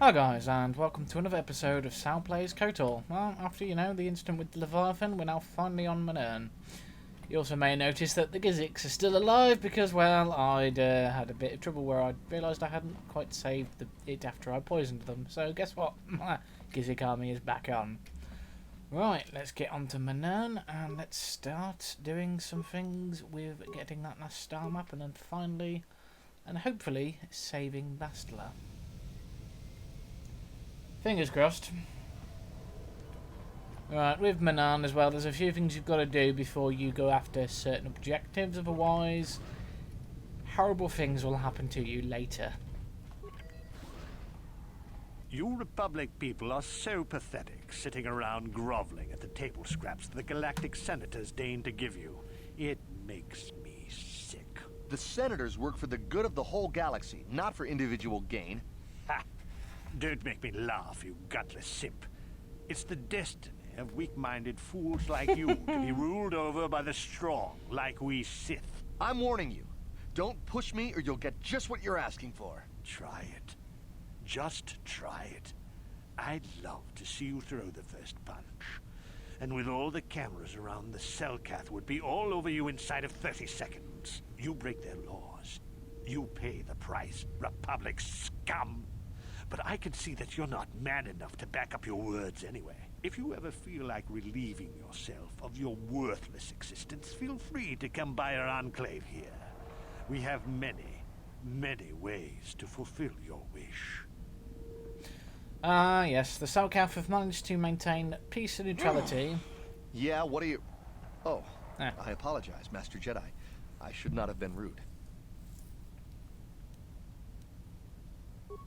Hi guys, and welcome to another episode of Sal Plays Kotor. Well, after, the incident with the Leviathan, we're now finally on Manern. You also may notice that the Gizzicks are still alive because, well, I'd had a bit of trouble where I realised I hadn't quite saved it after I poisoned them. So guess what? My Gizzic army is back on. Right, let's get on to Manern and let's start doing some things with getting that last star map and then finally, and hopefully, saving Bastila. Fingers crossed. Right, with Manern as well, there's a few things you've got to do before you go after certain objectives, otherwise horrible things will happen to you later. You Republic people are so pathetic, sitting around groveling at the table scraps the galactic senators deign to give you. It makes me sick. The senators work for the good of the whole galaxy, not for individual gain. Ha! Don't make me laugh, you gutless simp. It's the destiny of weak-minded fools like you to be ruled over by the strong, like we Sith. I'm warning you. Don't push me or you'll get just what you're asking for. Try it. Just try it. I'd love to see you throw the first punch. And with all the cameras around, the Selkath would be all over you inside of 30 seconds. You break their laws. You pay the price, Republic scum. But I can see that you're not man enough to back up your words anyway. If you ever feel like relieving yourself of your worthless existence, feel free to come by our enclave here. We have many, many ways to fulfill your wish. Yes, the Selkath have managed to maintain peace and neutrality. Yeah, what are you... Oh, Ah. I apologize, Master Jedi. I should not have been rude.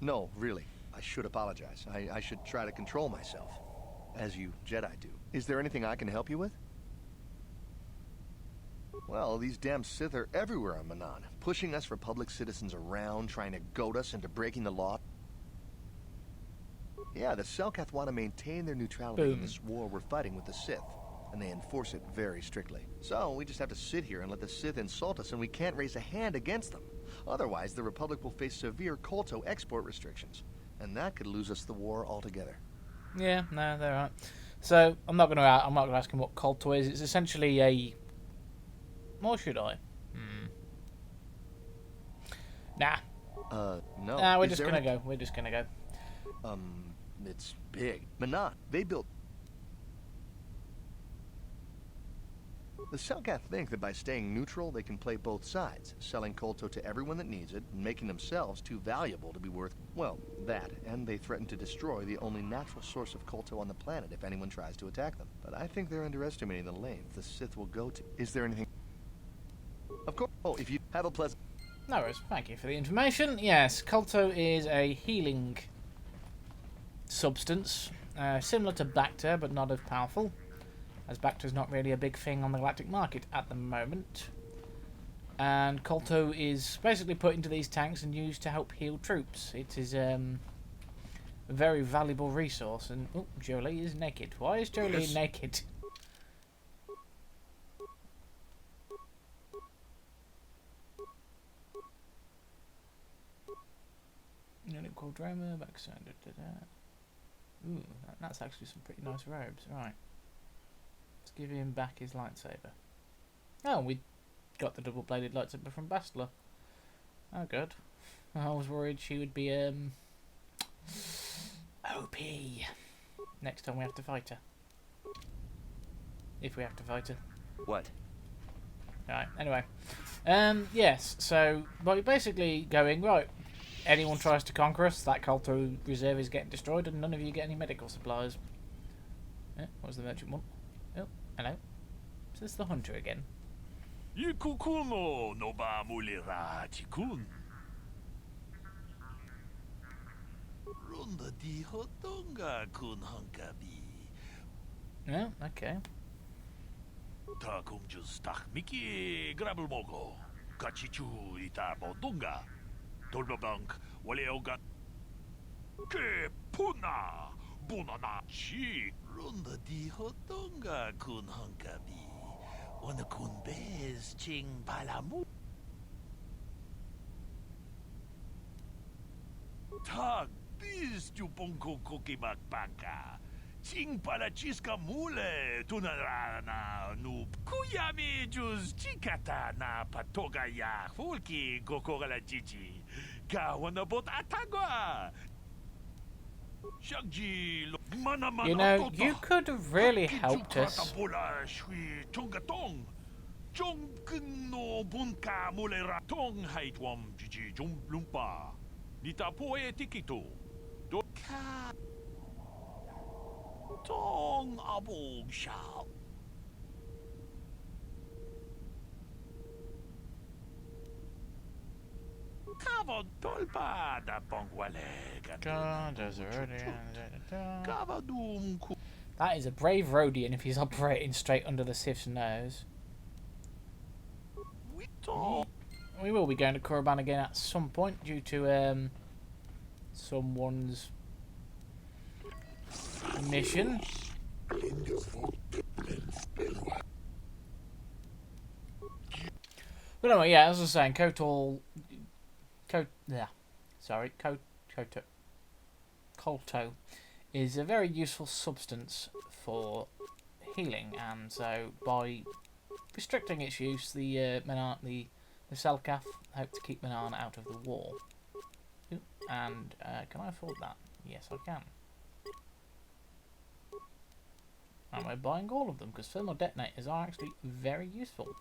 No, really. I should apologize. I should try to control myself. As you Jedi do. Is there anything I can help you with? Well, these damn Sith are everywhere on Manern, pushing us Republic citizens around, trying to goad us into breaking the law. Yeah, the Selkath want to maintain their neutrality in this war we're fighting with the Sith, and they enforce it very strictly. So, we just have to sit here and let the Sith insult us, and we can't raise a hand against them. Otherwise, the Republic will face severe Kolto export restrictions, and that could lose us the war altogether. Yeah, no, they're right. So I'm not gonna ask him what Kolto is. It's essentially a. Or should I? Nah. No. Nah, we're Is just there gonna any- go. We're just gonna go. It's big. Manern, they built... The Selkath think that by staying neutral, they can play both sides, selling Kolto to everyone that needs it, and making themselves too valuable to be worth, well, that. And they threaten to destroy the only natural source of Kolto on the planet if anyone tries to attack them. But I think they're underestimating the length the Sith will go to. Is there anything... Of course. Oh, if you have a pleasant... No worries. Thank you for the information. Yes, Kolto is a healing substance, similar to Bacta, but not as powerful, as Bacta's not really a big thing on the galactic market at the moment. And Kolto is basically put into these tanks and used to help heal troops. It is a very valuable resource. And oh, Jolie is naked. Why is Jolie naked? Unit Quadroma, backside. Ooh, that's actually some pretty nice robes. Right. Let's give him back his lightsaber. Oh, we got the double-bladed lightsaber from Bastila. Oh, good. I was worried she would be, OP. Next time we have to fight her. If we have to fight her. What? Right, anyway. Yes, so, well, you're basically going, right, anyone tries to conquer us, that Kolto reserve is getting destroyed and none of you get any medical supplies. What was the merchant want? Oh, hello. Is this the hunter again? Ikukuno no ba mulira tikun. Runda di hotonga kun hankabi. Oh, okay. Ta kumjus tak miki grabel mogo. Kachichu ita bodunga. Tolbabank wale oga. Ke puna. Bunana chi. Runda di hotonga kun hankabi. Wana kun bez ching palamu. Ta Biz tu ponko koki makpanka. Ching pala chiska mule tunarana nu kuyami juz chikata na patoga ya fulki gokora jiji. Gawana bot atagwa. Shagji mana mana You know, you could have really helped us. Jong no bunka mule ratong haitwam jiji jum lumpa. Nita poe tikito. Doka tong abog shao. Kava dolpa da bongwale. Kava dum ku. That is a brave Rhodian if he's operating straight under the Sith's nose. We will be going to Korriban again at some point due to someone's mission. But anyway, yeah, as I was saying, Kolto is a very useful substance for healing, and so by restricting its use, the Selkath hope to keep Manan out of the war. Ooh, and can I afford that? Yes, I can. And we're buying all of them because thermal detonators are actually very useful.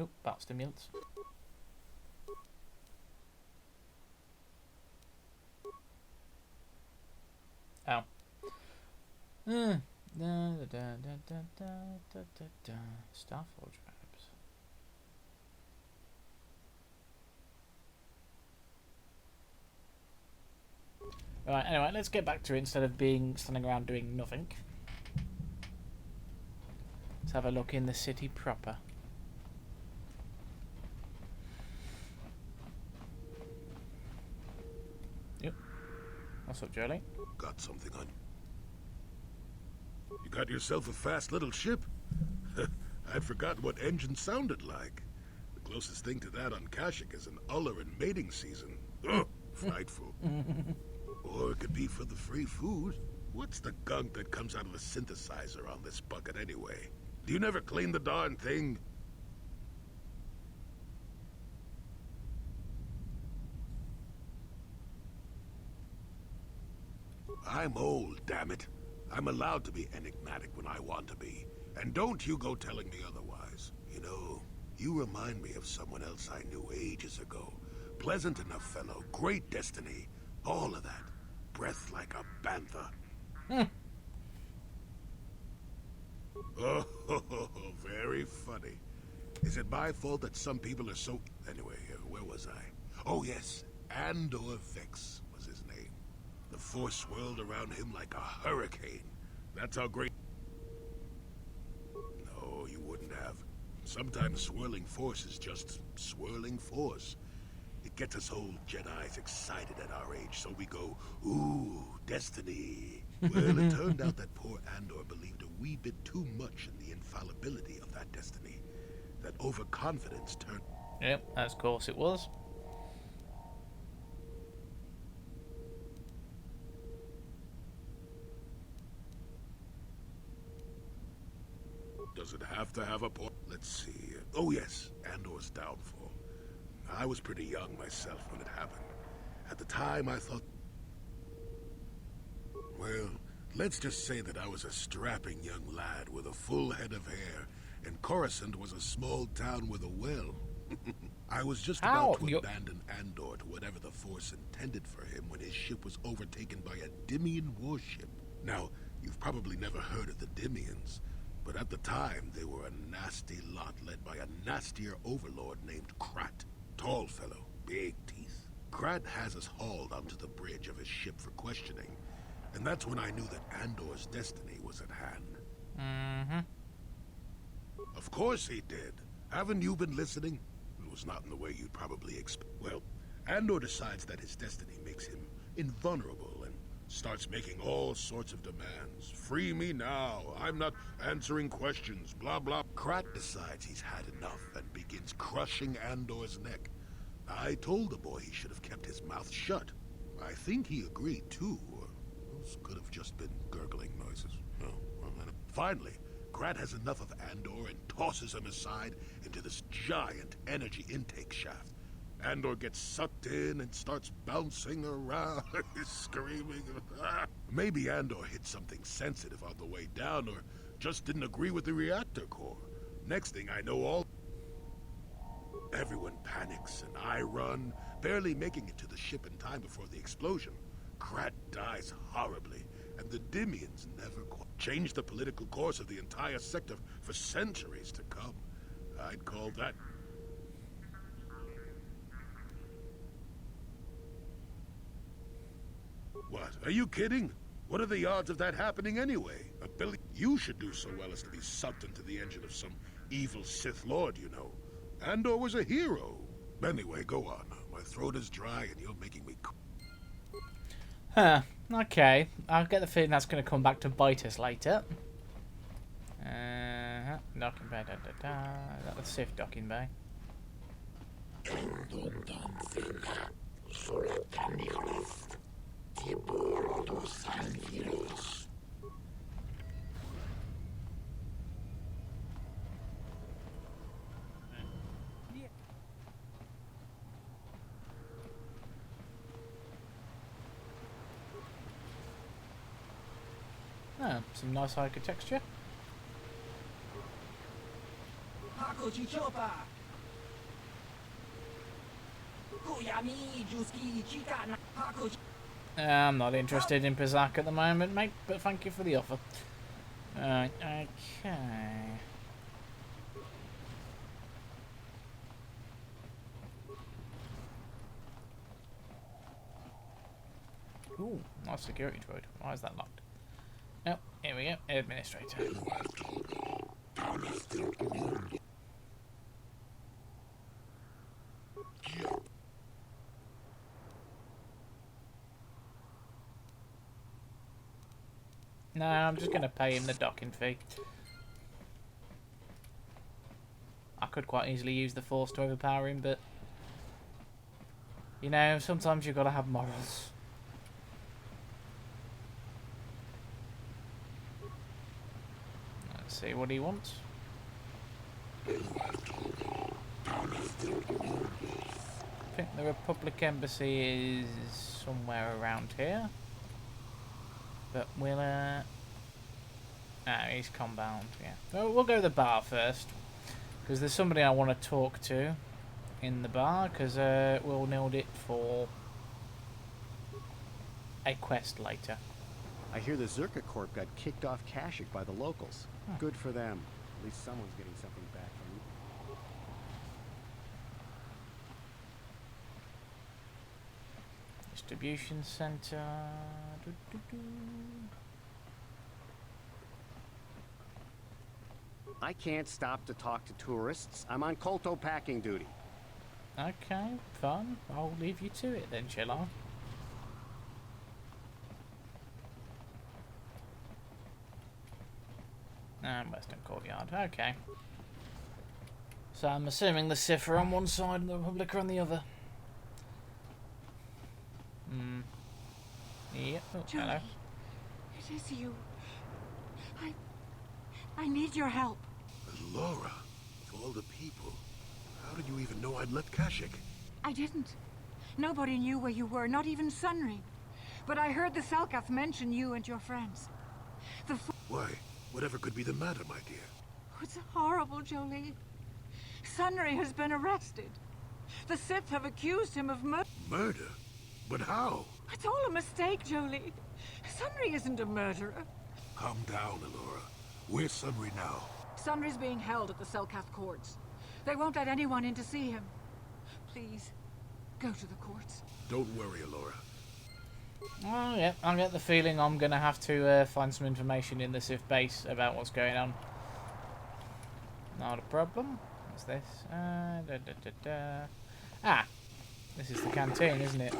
Oh, bat stimulants. Oh. Starforge robes. Alright, anyway, let's get back to it instead of standing around doing nothing. Let's have a look in the city proper. Yep. What's up, Jolie? Got something on. You got yourself a fast little ship? I'd forgotten what engine sounded like. The closest thing to that on Kashyyyk is an Uller in mating season. Ugh, frightful. Or it could be for the free food. What's the gunk that comes out of the synthesizer on this bucket anyway? Do you never clean the darn thing? I'm old, damn it. I'm allowed to be enigmatic when I want to be. And don't you go telling me otherwise. You know, you remind me of someone else I knew ages ago. Pleasant enough fellow, great destiny, all of that. Breath like a bantha. Oh, very funny. Is it my fault that some people are so... Anyway, where was I? Oh yes, Andor Vex was his name. The force swirled around him like a hurricane. That's how great... No, you wouldn't have. Sometimes swirling force is just swirling force. It gets us old Jedis excited at our age, so we go, ooh, destiny. Well, it turned out that poor Andor believed a wee bit too much in the infallibility of that destiny. That overconfidence turned... Yep, of course it was. Does it have to have a point? Let's see. Oh yes, Andor's downfall. I was pretty young myself when it happened. At the time I thought... Well, let's just say that I was a strapping young lad with a full head of hair, and Coruscant was a small town with a well. I was just about to abandon Andor to whatever the Force intended for him when his ship was overtaken by a Dimian warship. Now, you've probably never heard of the Dimians, but at the time they were a nasty lot led by a nastier overlord named Krat. Tall fellow, big teeth. Krat has us hauled onto the bridge of his ship for questioning, and that's when I knew that Andor's destiny was at hand. Mm-hmm. Of course he did. Haven't you been listening? It was not in the way you'd probably expect. Well, Andor decides that his destiny makes him invulnerable and Starts making all sorts of demands. Free me now. I'm not answering questions. Blah, blah. Krat decides he's had enough and begins crushing Andor's neck. I told the boy he should have kept his mouth shut. I think he agreed, too. Or those could have just been gurgling noises. No. Finally, Krat has enough of Andor and tosses him aside into this giant energy intake shaft. Andor gets sucked in and starts bouncing around, screaming. Maybe Andor hit something sensitive on the way down, or just didn't agree with the reactor core. Next thing I know, everyone panics, and I run, barely making it to the ship in time before the explosion. Krat dies horribly, and the Dimians never quite changed the political course of the entire sector for centuries to come. I'd call that... What? Are you kidding? What are the odds of that happening anyway? You should do so well as to be sucked into the engine of some evil Sith Lord, you know. Andor was a hero. Anyway, go on. My throat is dry and you're making me... Huh. Okay. I'll get the feeling that's going to come back to bite us later. Docking bay. Is that the Sith docking bay? Oh, some nice architecture. I'm not interested in Pizak at the moment, mate, but thank you for the offer. Okay. Ooh, nice security droid. Why is that locked? Oh, here we go. Administrator. No, I'm just going to pay him the docking fee. I could quite easily use the Force to overpower him, but... You know, sometimes you've got to have morals. Let's see what he wants. I think the Republic Embassy is somewhere around here. But we'll, he's combound, yeah. Well, we'll go to the bar first. Because there's somebody I want to talk to in the bar. Because we'll need it for a quest later. I hear the Zerka Corp got kicked off Kashyyyk by the locals. Good for them. At least someone's getting something back from it. Distribution center. I can't stop to talk to tourists. I'm on Kolto packing duty. Okay, fun. I'll leave you to it then, shall I? Western Courtyard. Okay. So I'm assuming the Sith are on one side and the Republic are on the other. Yep. Oh, hello. It is you. I need your help. Laura, of all the people, how did you even know I'd left Kashyyyk? I didn't. Nobody knew where you were, not even Sunry. But I heard the Selkath mention you and your friends. Why? Whatever could be the matter, my dear? It's horrible, Jolie. Sunry has been arrested. The Sith have accused him of murder. Murder? But how? It's all a mistake, Jolie. Sunry isn't a murderer. Calm down, Alora. Where's Sunry now? Sunry's being held at the Selkath courts. They won't let anyone in to see him. Please, go to the courts. Don't worry, Alora. Oh, yeah, I get the feeling I'm going to have to find some information in the Sith base about what's going on. Not a problem. What's this? Ah, this is the canteen, isn't it?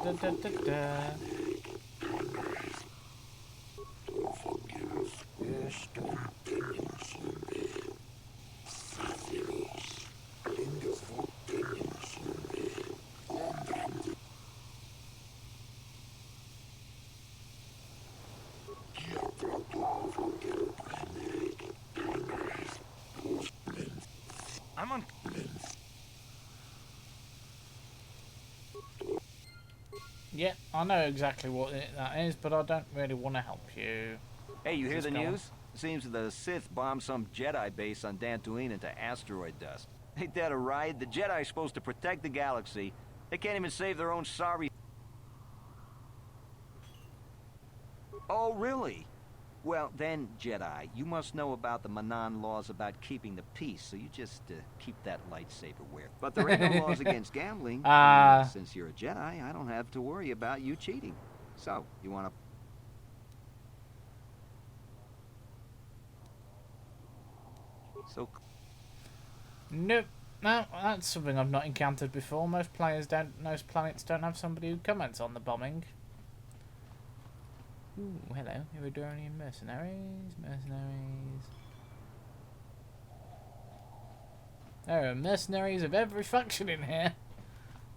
Da, da, da, da. I'm on. Yeah, I know exactly what that is, but I don't really want to help you. Hey, you hear Just the go on. news? Seems the Sith bombed some Jedi base on Dantooine into asteroid dust. Ain't that a ride? The Jedi's supposed to protect the galaxy. They can't even save their own sorry... Oh, really? Well, then, Jedi, you must know about the Manan laws about keeping the peace, so you just keep that lightsaber where. But there ain't no laws against gambling. And since you're a Jedi, I don't have to worry about you cheating. So, you want to... So... Nope. No, that's something I've not encountered before. Most planets don't have somebody who comments on the bombing. Ooh, hello. Iridorian mercenaries. There are mercenaries of every faction in here.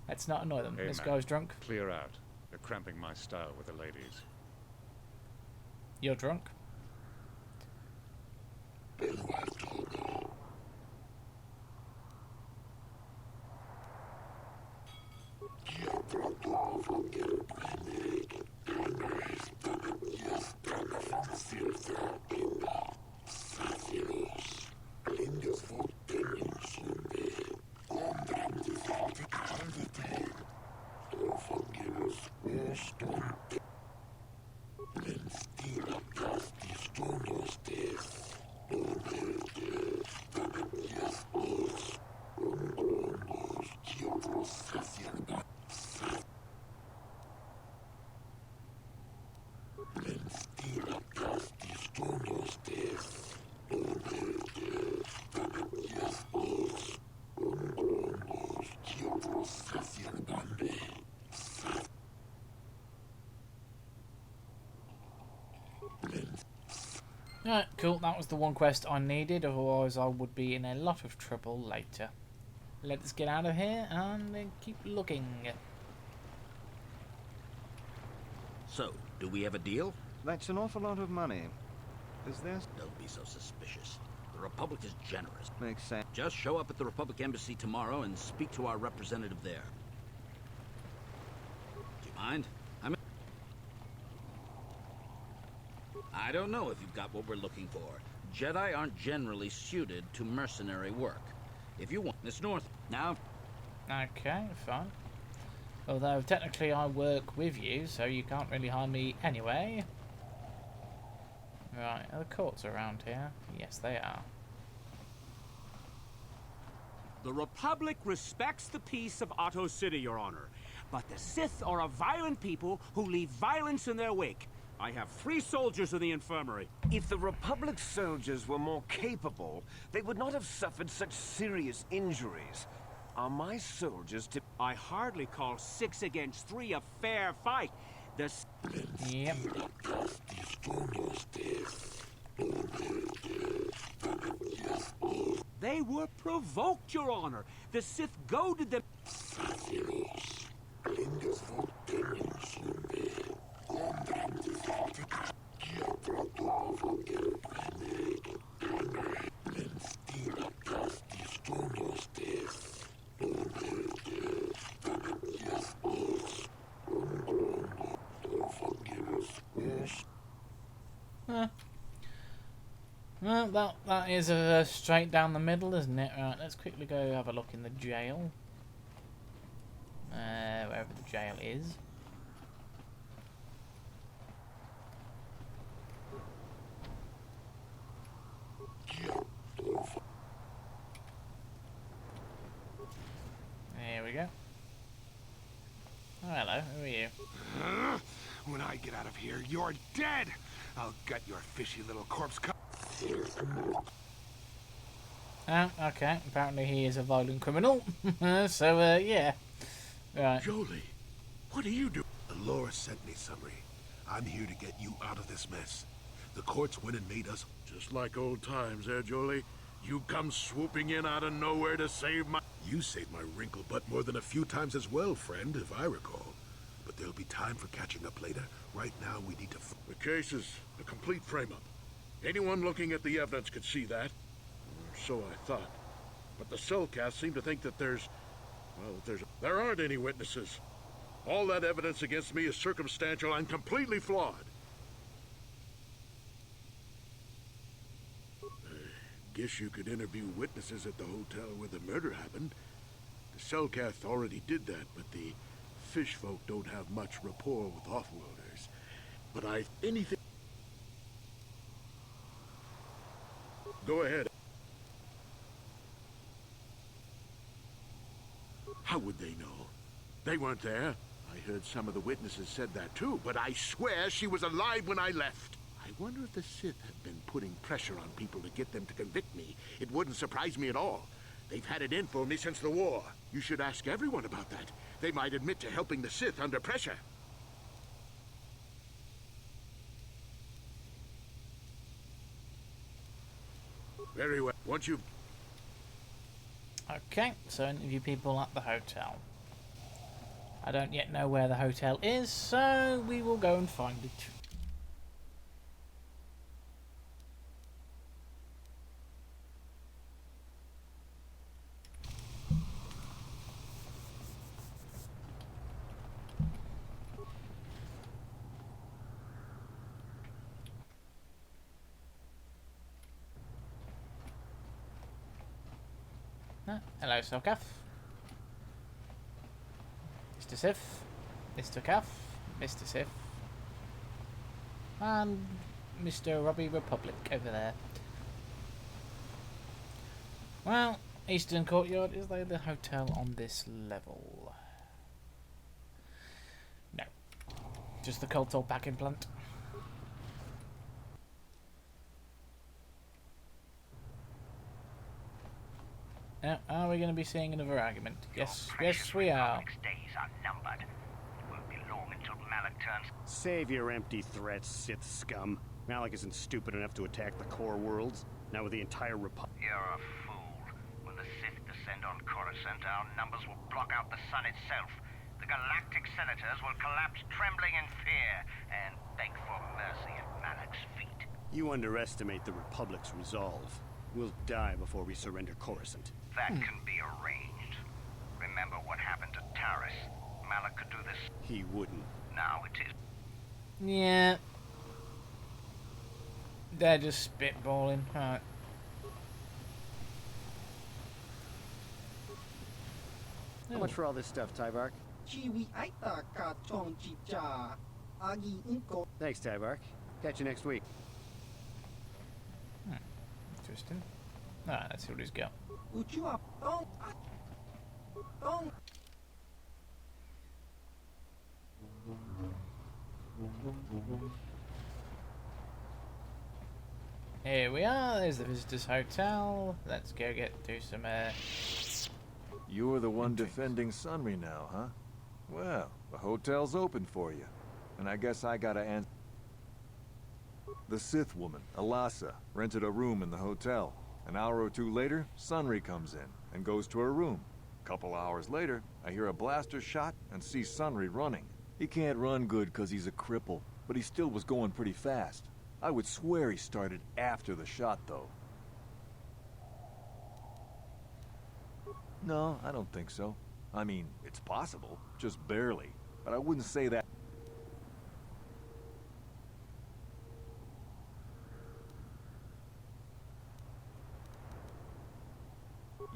Let's not annoy them. Hey, This man, guy's drunk. Clear out. You're cramping my style with the ladies. You're drunk. Alright, cool. That was the one quest I needed, otherwise I would be in a lot of trouble later. Let's get out of here and then keep looking. So, do we have a deal? That's an awful lot of money. Is this? Don't be so suspicious. The Republic is generous. Makes sense. Just show up at the Republic Embassy tomorrow and speak to our representative there. Do you mind? I don't know if you've got what we're looking for. Jedi aren't generally suited to mercenary work. If you want this north... Now... Okay, fine. Although, technically I work with you, so you can't really hire me anyway. Right, are the courts around here? Yes, they are. The Republic respects the peace of Otto City, Your Honor. But the Sith are a violent people who leave violence in their wake. I have 3 soldiers in the infirmary. If the Republic soldiers were more capable, they would not have suffered such serious injuries. Are my soldiers to... I hardly call 6 against 3 a fair fight. Yep. They were provoked, Your Honor. The Sith goaded them... Well, that is straight down the middle, isn't it? Right, let's quickly go have a look in the jail. Wherever the jail is. There we go. hello. Who are you? When I get out of here, you're dead! I'll gut your fishy little corpse Oh, okay. Apparently he is a violent criminal. So, yeah. Right. Jolie, what are you doing? Laura sent me, Summary. I'm here to get you out of this mess. The courts went and made us... Just like old times, eh, Jolie? You come swooping in out of nowhere to save my... You saved my wrinkle butt more than a few times as well, friend, if I recall. But there'll be time for catching up later. Right now, we need to... The case is a complete frame-up. Anyone looking at the evidence could see that. So I thought. But the Cellcast seem to think that there aren't any witnesses. All that evidence against me is circumstantial and completely flawed. Guess you could interview witnesses at the hotel where the murder happened. The Cellcast already did that, but the fish folk don't have much rapport with offworlders. But anything... Go ahead. How would they know? They weren't there. I heard some of the witnesses said that too, but I swear she was alive when I left. I wonder if the Sith have been putting pressure on people to get them to convict me. It wouldn't surprise me at all. They've had it in for me since the war. You should ask everyone about that. They might admit to helping the Sith under pressure. Very well. Once you've... Okay, so interview people at the hotel. I don't yet know where the hotel is, so we will go and find it. Hello, Selkath. Mr. Sith. Mr. Kath. Mr. Sith. And Mr. Robbie Republic over there. Well, Eastern Courtyard, is there the hotel on this level? No. Just the Kotor packing plant. Now, are we going to be seeing another argument? Yes, yes we are. Days are numbered. It won't be long until Malak turns. Save your empty threats, Sith scum. Malak isn't stupid enough to attack the core worlds. Now with the entire Republic. You're a fool. When the Sith descend on Coruscant, our numbers will block out the sun itself. The galactic senators will collapse trembling in fear and beg for mercy at Malak's feet. You underestimate the Republic's resolve. We'll die before we surrender Coruscant. That can be arranged. Remember what happened to Taris. Malak could do this. He wouldn't. Now it is. Yeah. They're just spitballing. Right. How much for all this stuff, Tybark? Thanks, Tybark. Catch you next week. Interesting. Alright, let's see what he's got. Here we are, there's the visitors hotel. Let's go do some You're the one defending Sunry now, huh? Well, the hotel's open for you. And I guess I gotta answer. The Sith woman, Alasa, rented a room in the hotel. An hour or two later, Sunry comes in and goes to her room. Couple hours later, I hear a blaster shot and see Sunry running. He can't run good because he's a cripple, but he still was going pretty fast. I would swear he started after the shot, though. No, I don't think so. I mean, it's possible, just barely. But I wouldn't say that.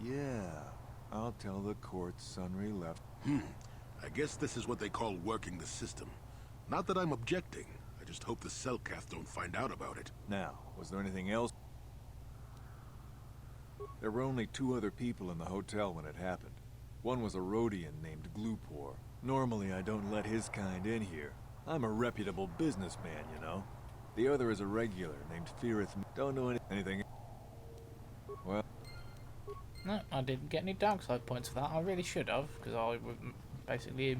Yeah, I'll tell the court Sunry left. I guess this is what they call working the system. Not that I'm objecting. I just hope the Cellcath don't find out about it. Now, was there anything else? There were only 2 other people in the hotel when it happened. One was a Rhodian named Glupor. Normally, I don't let his kind in here. I'm a reputable businessman, you know. The other is a regular named Feareth. Don't know anything. Well... No, I didn't get any dark side points for that. I really should have, because I was basically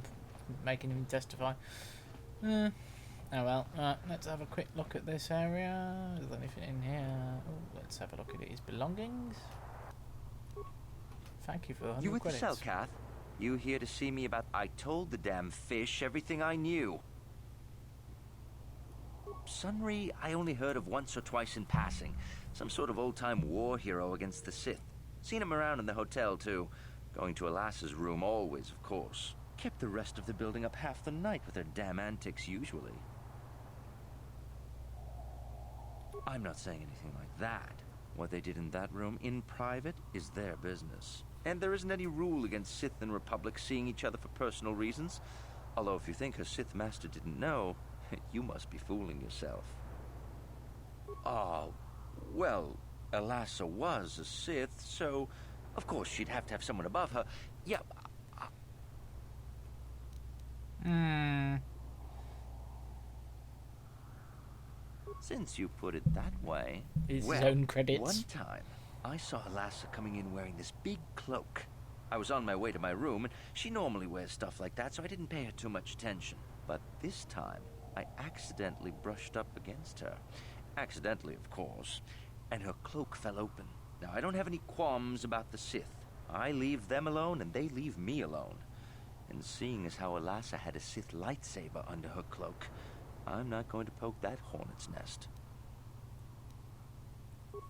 making him testify. Oh well, let's have a quick look at this area. Is there anything in here? Oh, let's have a look at his belongings. Thank you for the 100 You with credits. the Selkath? You here to see me about... I told the damn fish everything I knew. Sunry, I only heard of once or twice in passing. Some sort of old-time war hero against the Sith. Seen him around in the hotel, too. Going to Alassa's room always, of course. Kept the rest of the building up half the night with their damn antics usually. I'm not saying anything like that. What they did in that room in private is their business. And there isn't any rule against Sith and Republic seeing each other for personal reasons. Although if you think her Sith master didn't know, you must be fooling yourself. Oh, well, Alassa was a Sith, so of course she'd have to have someone above her. Yeah. Since you put it that way, It's well, his own credits. One time, I saw Alassa coming in wearing this big cloak. I was on my way to my room, and she normally wears stuff like that, so I didn't pay her too much attention. But this time, I accidentally brushed up against her. Accidentally, of course. And her cloak fell open. Now, I don't have any qualms about the Sith. I leave them alone, and they leave me alone. And seeing as how Alassa had a Sith lightsaber under her cloak, I'm not going to poke that hornet's nest.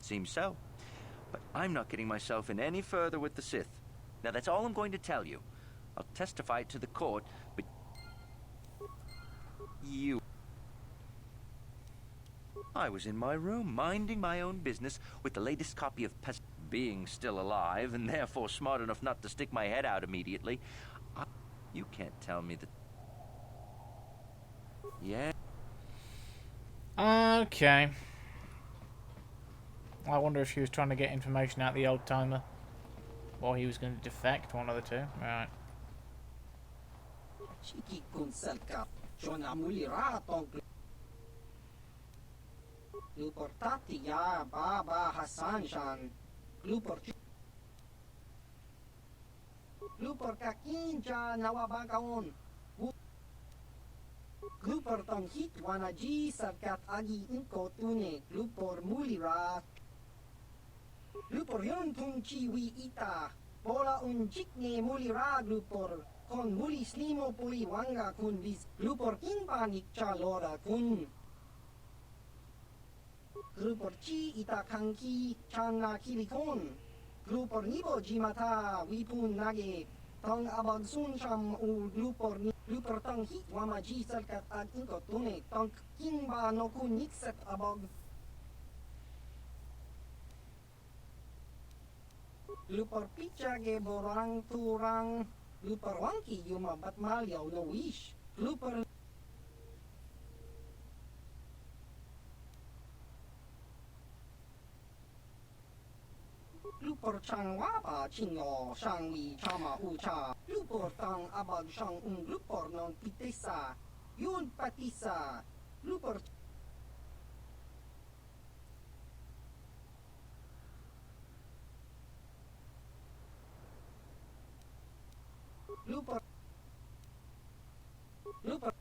Seems so. But I'm not getting myself in any further with the Sith. Now, that's all I'm going to tell you. I'll testify it to the court, but... You... I was in my room, minding my own business, with the latest copy of being still alive, and therefore smart enough not to stick my head out immediately. You can't tell me that... Yeah? Okay. I wonder if she was trying to get information out of the old timer, or he was going to defect, one of the two. Right. Glupor tong hit wana ji sarkat agi inko tune glupor mulira. Glupor yon tung chiwi ita. Pola un jikne mulira glupor. Kon muli slimo pui wanga kun vis. Glupor kinpanik chalora kun. Glupor chi ita kanki chana kilikon. Glupor nibo jimata wipun nage. Tong abag sun sham u glupor ni. Glupor tong hit wama ji sarkat ag inko tune. Tong kinba no kun nikset abag. Glupor picha ge borang turang. Glupor wangki yuma bat malyaw no wish. Glupor Glupor chang wapa chingo shang wi chama ucha. Glupor tang abag shang glupor non pitesa. Yun patisa. Glupor Glupor Glupor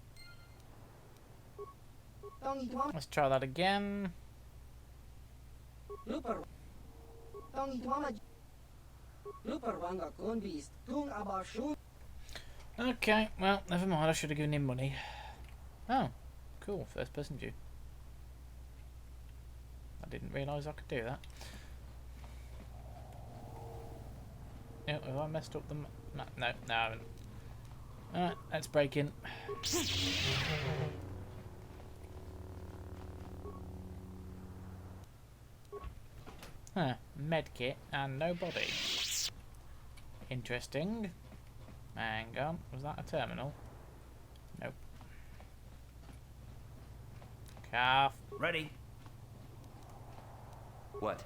Let's try that again. Glupor Okay, well, never mind. I should have given him money. Oh, cool. First person view. I didn't realise I could do that. Yeah, have I messed up the... No, I haven't. Alright, let's break in. Huh, medkit and no body. Interesting. Hang on, was that a terminal? Nope. Calf. Ready. What?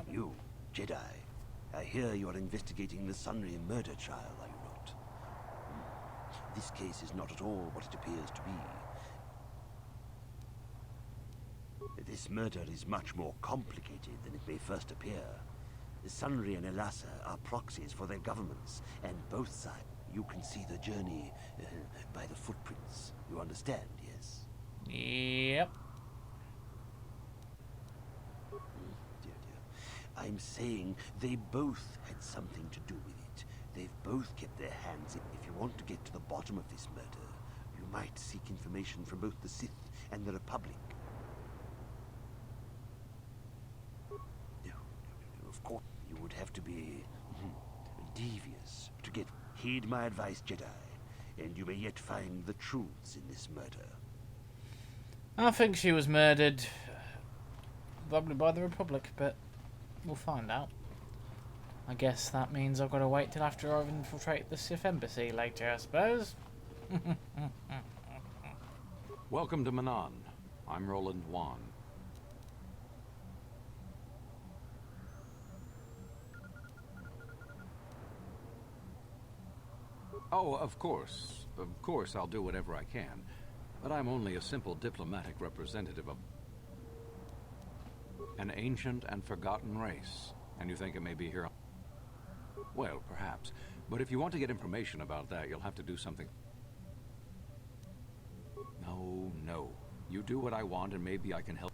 You, Jedi. I hear you are investigating the Sunry murder trial, are you not? This case is not at all what it appears to be. This murder is much more complicated than it may first appear. Sunry and Elassa are proxies for their governments, and both sides. You can see the journey by the footprints. You understand, yes? Yep. Dear, dear. I'm saying they both had something to do with it. They've both kept their hands in. If you want to get to the bottom of this murder, you might seek information from both the Sith and the Republic. No, of course, you would have to be devious to get... Heed my advice, Jedi, and you may yet find the truths in this murder. I think she was murdered, probably by the Republic, but we'll find out. I guess that means I've got to wait till after I've infiltrated the Sith Embassy later, I suppose. Welcome to Manan. I'm Roland Wan. Oh, of course. Of course I'll do whatever I can. But I'm only a simple diplomatic representative of an ancient and forgotten race. And you think it may be here? Well, perhaps. But if you want to get information about that, you'll have to do something. No. You do what I want and maybe I can help.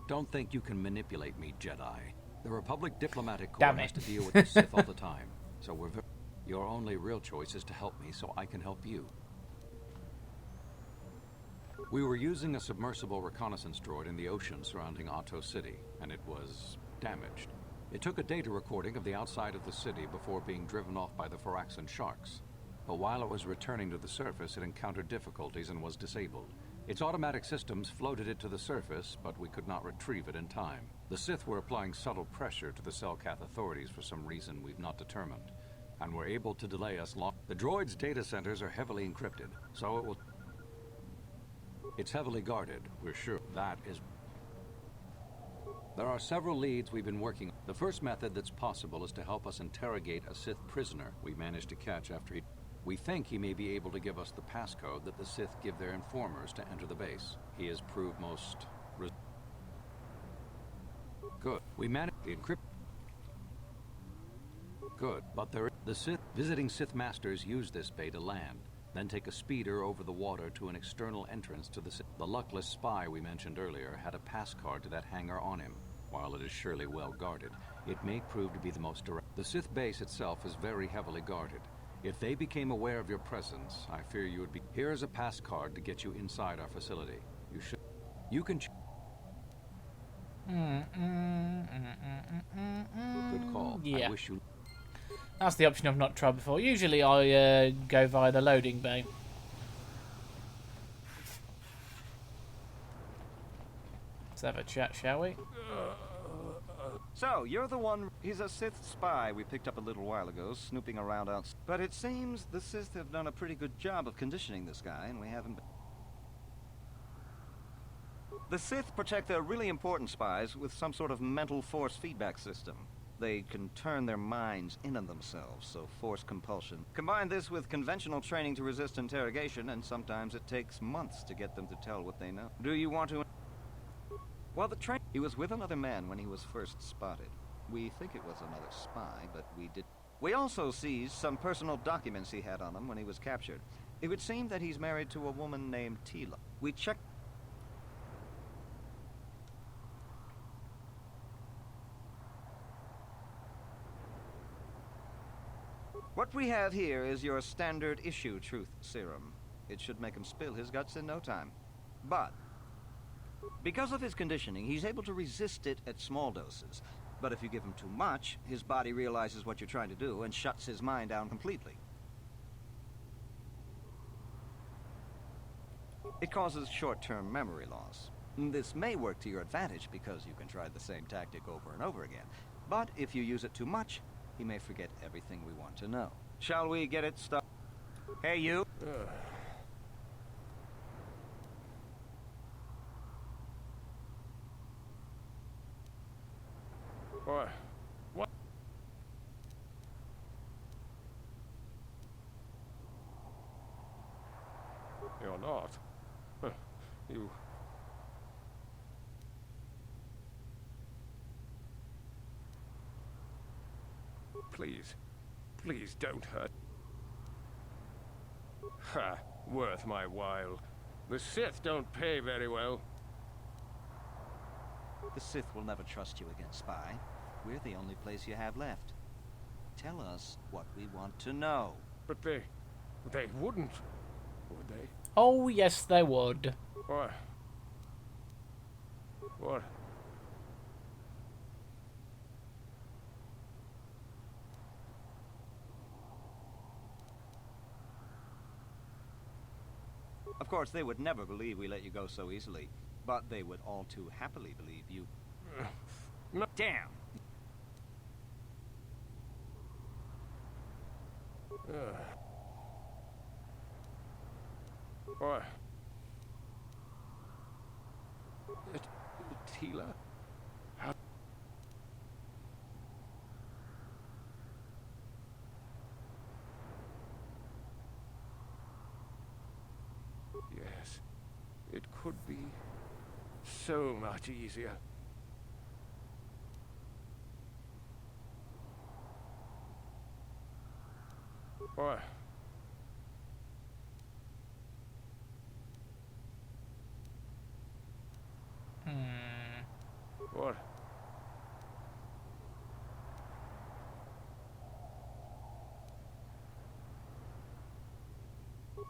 Don't think you can manipulate me, Jedi. The Republic Diplomatic Corps has to deal with the Sith all the time. So your only real choice is to help me so I can help you. We were using a submersible reconnaissance droid in the ocean surrounding Otto City, and it was damaged. It took a data recording of the outside of the city before being driven off by the Faraxan sharks. But while it was returning to the surface, it encountered difficulties and was disabled. Its automatic systems floated it to the surface, but we could not retrieve it in time. The Sith were applying subtle pressure to the Selkath authorities for some reason we've not determined, and were able to delay us long. The droid's data centers are heavily encrypted, so it will... It's heavily guarded, we're sure. That is... There are several leads we've been working on. The first method that's possible is to help us interrogate a Sith prisoner we managed to catch after he... We think he may be able to give us the passcode that the Sith give their informers to enter the base. He has proved most... Good. We managed the encrypt... Good, but the Sith... Visiting Sith Masters use this bay to land, then take a speeder over the water to an external entrance to the Sith. The luckless spy we mentioned earlier had a passcard to that hangar on him. While it is surely well guarded, it may prove to be the most direct. The Sith base itself is very heavily guarded. If they became aware of your presence, I fear you would be... Here is a pass card to get you inside our facility. You can... Good call. Yeah. I wish you... That's the option I've not tried before. Usually I go via the loading bay. Let's have a chat, shall we? So, you're the one... He's a Sith spy we picked up a little while ago, snooping around outside. But it seems the Sith have done a pretty good job of conditioning this guy, and we haven't... The Sith protect their really important spies with some sort of mental force feedback system. They can turn their minds in on themselves, so force compulsion. Combine this with conventional training to resist interrogation, and sometimes it takes months to get them to tell what they know. Do you want to... Well, he was with another man when he was first spotted. We think it was another spy, but we did... We also seized some personal documents he had on him when he was captured. It would seem that he's married to a woman named Tila. We checked... What we have here is your standard issue truth serum. It should make him spill his guts in no time. But because of his conditioning, he's able to resist it at small doses. But if you give him too much, his body realizes what you're trying to do and shuts his mind down completely. It causes short-term memory loss. This may work to your advantage because you can try the same tactic over and over again. But if you use it too much, he may forget everything we want to know. Shall we get it started? Hey, you! What? You're not. You... Please. Please don't hurt. Ha! Worth my while. The Sith don't pay very well. The Sith will never trust you again, spy. We're the only place you have left. Tell us what we want to know. But they wouldn't, would they? Oh, yes, they would. What? What? Of course, they would never believe we let you go so easily, but they would all too happily believe you. No. Damn! What? Tila? How? Yes, it could be so much easier. What? What?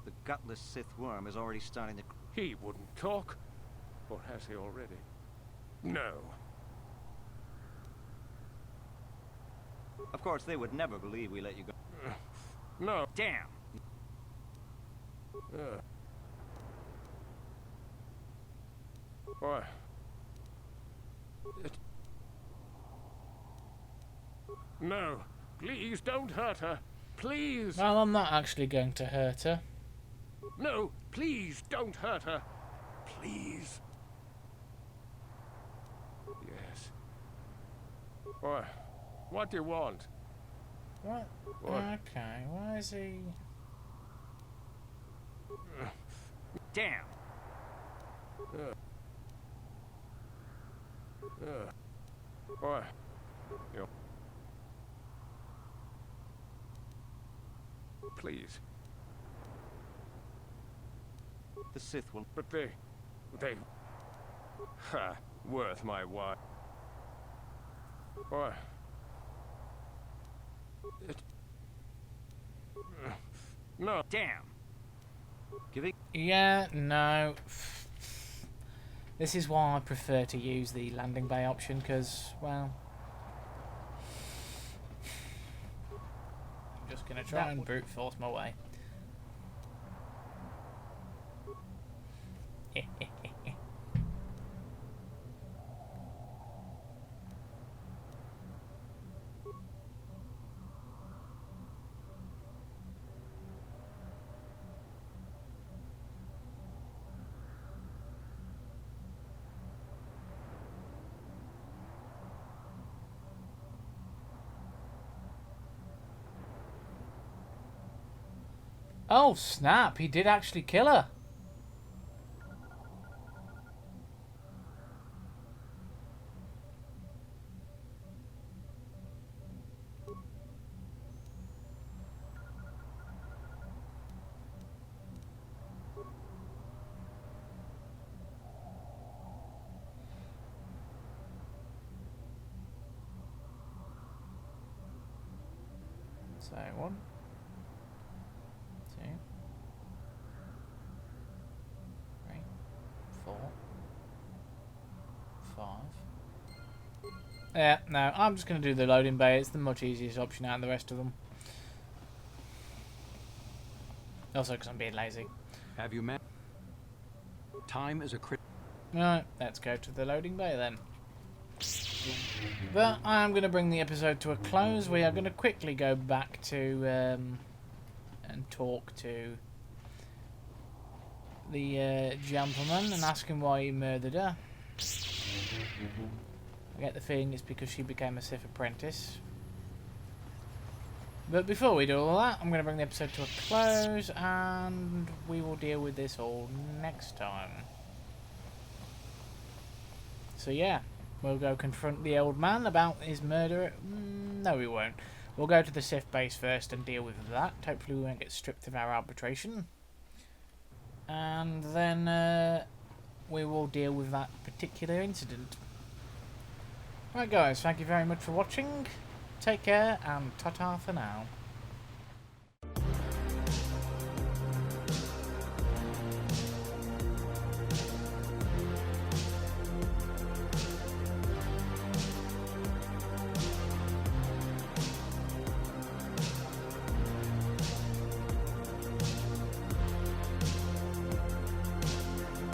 The gutless Sith worm is already starting to... He wouldn't talk. Or has he already? No. Of course, they would never believe we let you go. No. Damn! What? No. Please don't hurt her. Please. Well, I'm not actually going to hurt her. No, please don't hurt her. Please. Yes. What? What do you want? What? Okay, why is he... Damn! What? You... Please. The Sith will... But they... Ha! Worth my while. What? No. Damn! Giving... Yeah, no. This is why I prefer to use the landing bay option, because, well... I'm just going to try and brute force my way. Oh, snap. He did actually kill her. So, 1, 2, 3, 4, 5. Yeah, no, I'm just going to do the loading bay. It's the much easiest option out of the rest of them. Also, because I'm being lazy. Have you met? Time is a crit. Right, let's go to the loading bay then. But I am going to bring the episode to a close. We are going to quickly go back to and talk to the gentleman and ask him why he murdered her. I get the feeling it's because she became a Sith apprentice. But before we do all that, I'm going to bring the episode to a close, and we will deal with this all next time. So yeah, we'll go confront the old man about his murder. No, we won't. We'll go to the Sith base first and deal with that. Hopefully we won't get stripped of our arbitration. And then we will deal with that particular incident. Right guys, thank you very much for watching. Take care and ta-ta for now.